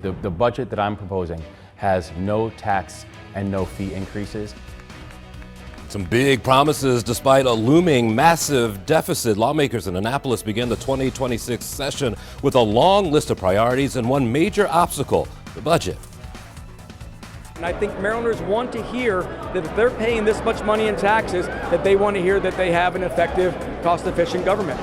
The budget that I'm proposing has no tax and no fee increases. Some big promises despite a looming massive deficit. Lawmakers in Annapolis begin the 2026 session with a long list of priorities and one major obstacle, the budget. And I think Marylanders want to hear that if they're paying this much money in taxes, that they want to hear that they have an effective, cost-efficient government.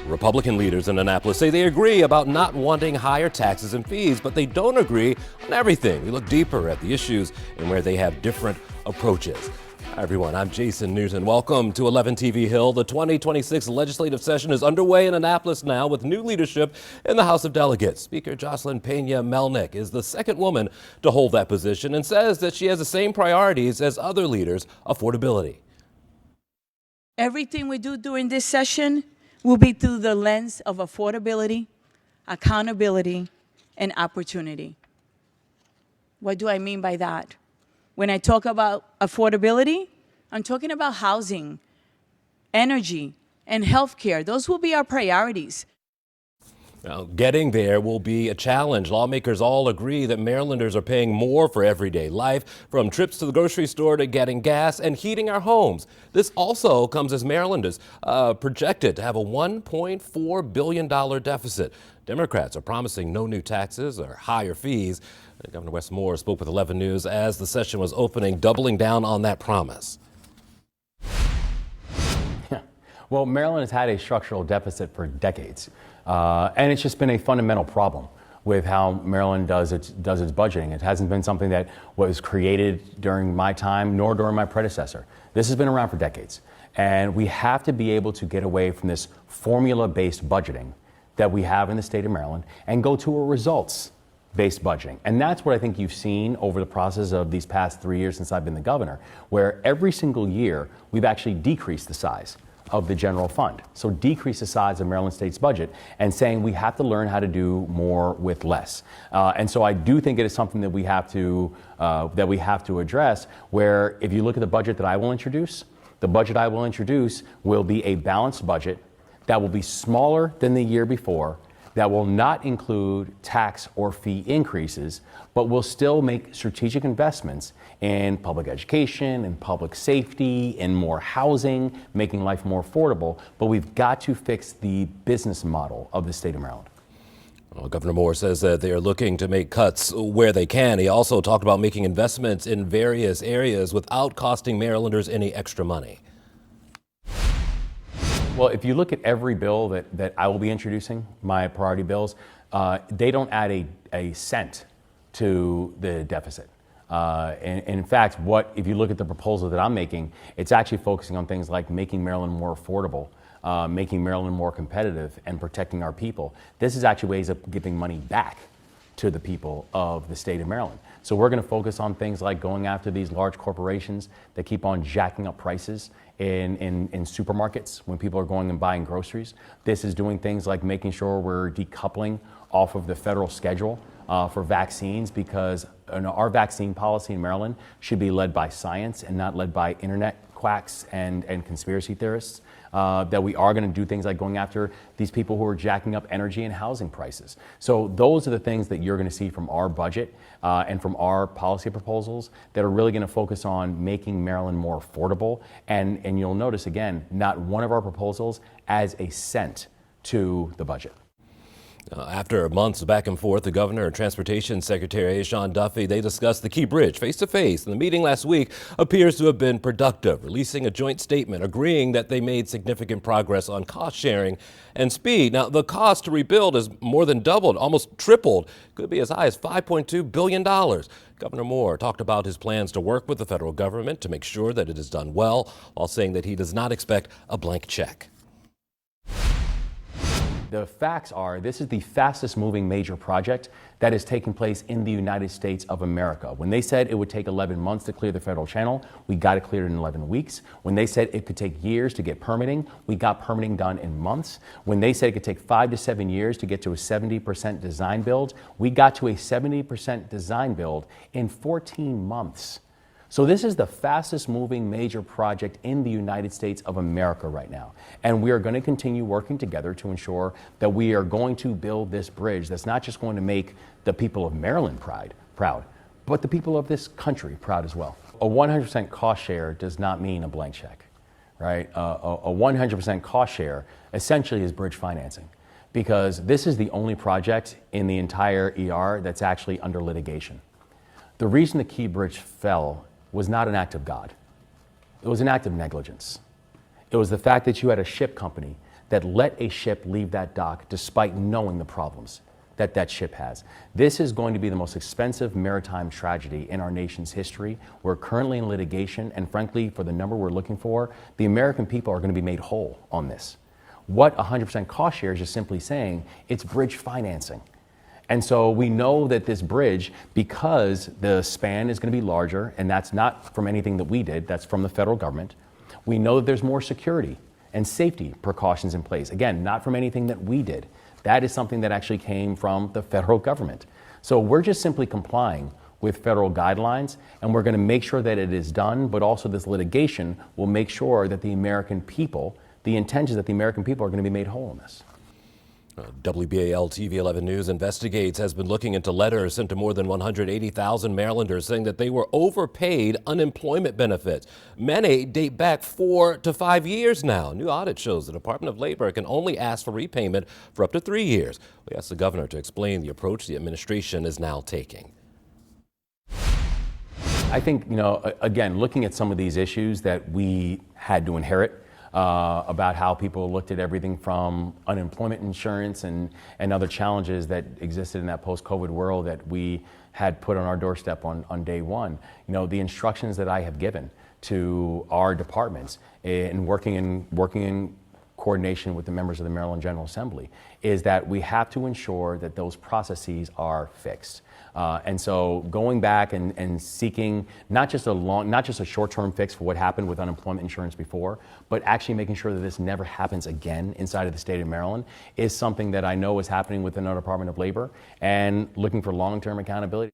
Republican leaders in Annapolis say they agree about not wanting higher taxes and fees, but they don't agree on everything. We look deeper at the issues and where they have different approaches. Hi everyone, I'm Jason Newton. Welcome to 11 TV Hill. The 2026 legislative session is underway in Annapolis now with new leadership in the House of Delegates. Speaker Jocelyn Peña-Melnyk is the second woman to hold that position and says that she has the same priorities as other leaders: affordability. Everything we do during this session will be through the lens of affordability, accountability, and opportunity. What do I mean by that? When I talk about affordability, I'm talking about housing, energy, and healthcare. Those will be our priorities. Now, getting there will be a challenge. Lawmakers all agree that Marylanders are paying more for everyday life, from trips to the grocery store to getting gas and heating our homes. This also comes as Marylanders projected to have a $1.4 billion deficit. Democrats are promising no new taxes or higher fees. Governor Wes Moore spoke with 11 News as the session was opening, doubling down on that promise. Well, Maryland has had a structural deficit for decades, and it's just been a fundamental problem with how Maryland does its budgeting. It hasn't been something that was created during my time nor during my predecessor. This has been around for decades, and we have to be able to get away from this formula-based budgeting that we have in the state of Maryland and go to a results-based budgeting. And that's what I think you've seen over the process of these past 3 years since I've been the governor, where every single year we've actually decreased the size of the general fund. So decrease the size of Maryland State's budget and saying we have to learn how to do more with less. And so I do think it is something that we have to address, where if you look at the budget that I will introduce, the budget I will introduce will be a balanced budget that will be smaller than the year before, that will not include tax or fee increases, but will still make strategic investments in public education and public safety and more housing, making life more affordable. But we've got to fix the business model of the state of Maryland. Well, Governor Moore says that they are looking to make cuts where they can. He also talked about making investments in various areas without costing Marylanders any extra money. Well, if you look at every bill that I will be introducing, my priority bills, they don't add a cent to the deficit. And in fact, if you look at the proposal that I'm making, it's actually focusing on things like making Maryland more affordable, making Maryland more competitive, and protecting our people. This is actually ways of giving money back to the people of the state of Maryland. So we're going to focus on things like going after these large corporations that keep on jacking up prices in supermarkets when people are going and buying groceries. This is doing things like making sure we're decoupling off of the federal schedule for vaccines, because our vaccine policy in Maryland should be led by science and not led by internet quacks and conspiracy theorists. That we are going to do things like going after these people who are jacking up energy and housing prices. So those are the things that you're going to see from our budget and from our policy proposals that are really going to focus on making Maryland more affordable. And you'll notice, again, not one of our proposals adds a cent to the budget. After months back and forth, the governor and transportation secretary, Sean Duffy, they discussed the Key Bridge face to face. And the meeting last week appears to have been productive, releasing a joint statement agreeing that they made significant progress on cost sharing and speed. Now, the cost to rebuild has more than doubled, almost tripled, could be as high as $5.2 billion. Governor Moore talked about his plans to work with the federal government to make sure that it is done well, while saying that he does not expect a blank check. The facts are this is the fastest moving major project that is taking place in the United States of America. When they said it would take 11 months to clear the federal channel, we got it cleared in 11 weeks. When they said it could take years to get permitting, we got permitting done in months. When they said it could take 5 to 7 years to get to a 70% design build, we got to a 70% design build in 14 months. So this is the fastest moving major project in the United States of America right now. And we are going to continue working together to ensure that we are going to build this bridge that's not just going to make the people of Maryland proud, but the people of this country proud as well. A 100% cost share does not mean a blank check, right? A 100% cost share essentially is bridge financing, because this is the only project in the entire ER that's actually under litigation. The reason the Key Bridge fell was not an act of God. It was an act of negligence. It was the fact that you had a ship company that let a ship leave that dock despite knowing the problems that that ship has. This is going to be the most expensive maritime tragedy in our nation's history. We're currently in litigation, and frankly, for the number we're looking for, the American people are going to be made whole on this. What 100% cost share is just simply saying it's bridge financing. And so we know that this bridge, because the span is going to be larger, and that's not from anything that we did, that's from the federal government, we know that there's more security and safety precautions in place. Again, not from anything that we did. That is something that actually came from the federal government. So we're just simply complying with federal guidelines, and we're going to make sure that it is done, but also this litigation will make sure that the American people, the intent is that the American people are going to be made whole in this. WBAL TV 11 News Investigates has been looking into letters sent to more than 180,000 Marylanders saying that they were overpaid unemployment benefits. Many date back 4 to 5 years now. New audit shows the Department of Labor can only ask for repayment for up to 3 years. We asked the governor to explain the approach the administration is now taking. I think, again, looking at some of these issues that we had to inherit, about how people looked at everything from unemployment insurance and other challenges that existed in that post-COVID world that we had put on our doorstep on day one. The instructions that I have given to our departments in working in coordination with the members of the Maryland General Assembly is that we have to ensure that those processes are fixed. And so going back and seeking not just a short-term fix for what happened with unemployment insurance before, but actually making sure that this never happens again inside of the state of Maryland is something that I know is happening within our Department of Labor, and looking for long-term accountability.